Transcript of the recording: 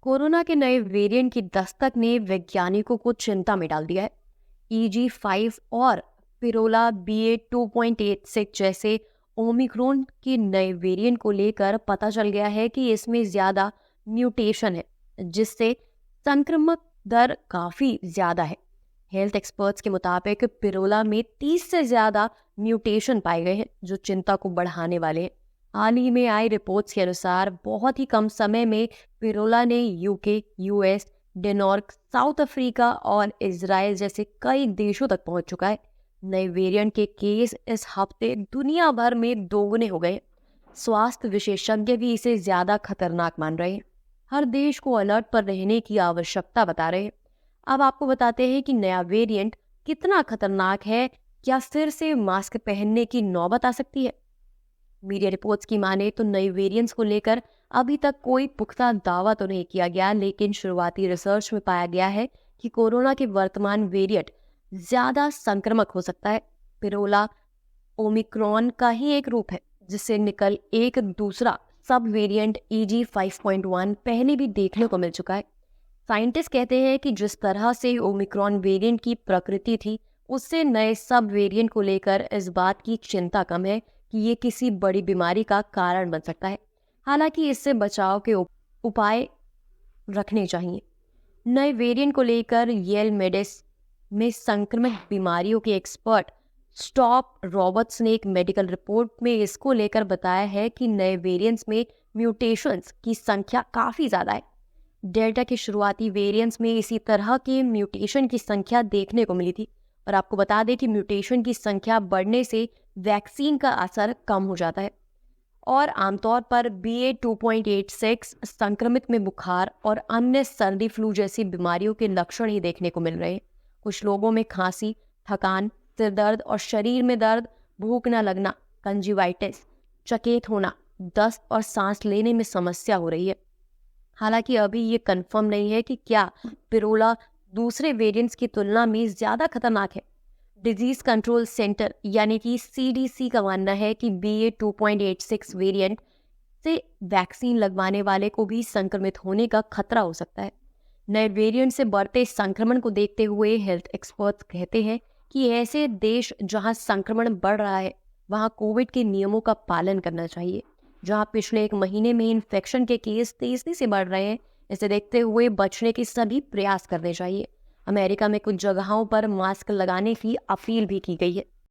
Corona के नए variant की दस्तक ने वैज्ञानिकों को चिंता में डाल दिया है। EG5 और पिरोला BA.2.86 जैसे ओमिक्रॉन के नए वेरिएंट को लेकर पता चल गया है कि इसमें ज्यादा म्यूटेशन है, जिससे संक्रमण दर काफी ज्यादा है। हेल्थ एक्सपर्ट्स के मुताबिक पिरोला में 30 से ज्यादा म्यूटेशन पाए गए हैं, जो चिंता को बढ़ाने वाले हैं। हाल ही में आई रिपोर्ट्स के अनुसार बहुत ही कम समय में पिरोला ने UK, US, Denmark, south Africa और इजराइल जैसे कई देशों तक पहुंच चुका है। नए वेरिएंट के केस इस हफ्ते दुनिया भर में दोगुने हो गए। स्वास्थ्य विशेषज्ञ भी इसे ज्यादा खतरनाक मान रहे हैं। हर देश को अलर्ट पर रहने की आवश्यकता बता रहे हैं। अब आपको बताते हैं कि नया वेरिएंट कितना खतरनाक है। क्या फिर से मास्क पहनने की नौबत आ सकती है? मीडिया रिपोर्ट्स की माने तो नए वेरिएंट्स को लेकर अभी तक कोई पुख्ता दावा तो नहीं किया गया, लेकिन शुरुआती रिसर्च में पाया गया है कि कोरोना के वर्तमान वेरिएंट ज्यादा संक्रामक हो सकता है। पिरोला ओमिक्रॉन का ही एक रूप है, जिससे निकल एक दूसरा सब वेरिएंट EG5.1 पहले भी देखने को मिल चुका है। साइंटिस्ट कहते हैं कि जिस तरह से ओमिक्रॉन वेरिएंट की प्रकृति थी, उससे नए सब वेरिएंट को लेकर इस बात की चिंता कम है कि ये किसी बड़ी बीमारी का कारण बन सकता है। हालांकि इससे बचाव के उपाय रखने चाहिए। नए वेरिएंट को लेकर येल मेडिस में संक्रमित बीमारियों के एक्सपर्ट स्टॉप रॉबर्ट्स ने एक मेडिकल रिपोर्ट में इसको लेकर बताया है कि नए वेरिएंट्स में म्यूटेशंस की संख्या काफी ज्यादा है। डेल्टा के शुरुआती वेरिएंट्स में इसी तरह के म्यूटेशन की संख्या देखने को मिली थी। और आपको बता दें कि म्यूटेशन की संख्या बढ़ने से वैक्सीन का असर कम हो जाता है और आमतौर पर BA.2.86 संक्रमित में बुखार और अन्य सर्दी फ्लू जैसी बीमारियों के लक्षण ही देखने को मिल रहे हैं। कुछ लोगों में खांसी, थकान, सिर दर्द और शरीर में दर्द, भूख न लगना, कंजिवाइटिस, चकेत होना, दस्त और सांस लेने में समस्या हो रही है। हालांकि अभी ये कंफर्म नहीं है कि क्या पिरोला दूसरे वेरिएंट्स की तुलना में ज्यादा खतरनाक है। डिजीज कंट्रोल सेंटर यानी कि CDC का मानना है कि BA.2.86 वेरिएंट से वैक्सीन लगवाने वाले को भी संक्रमित होने का खतरा हो सकता है। नए वेरिएंट से बढ़ते संक्रमण को देखते हुए हेल्थ एक्सपर्ट्स कहते हैं कि ऐसे देश जहां संक्रमण बढ़ रहा है, वहां कोविड के नियमों का पालन करना चाहिए। जहां पिछले एक महीने में इन्फेक्शन के केस तेजी से बढ़ रहे हैं, इसे देखते हुए बचने के सभी प्रयास करने चाहिए। अमेरिका में कुछ जगहों पर मास्क लगाने की अपील भी की गई है।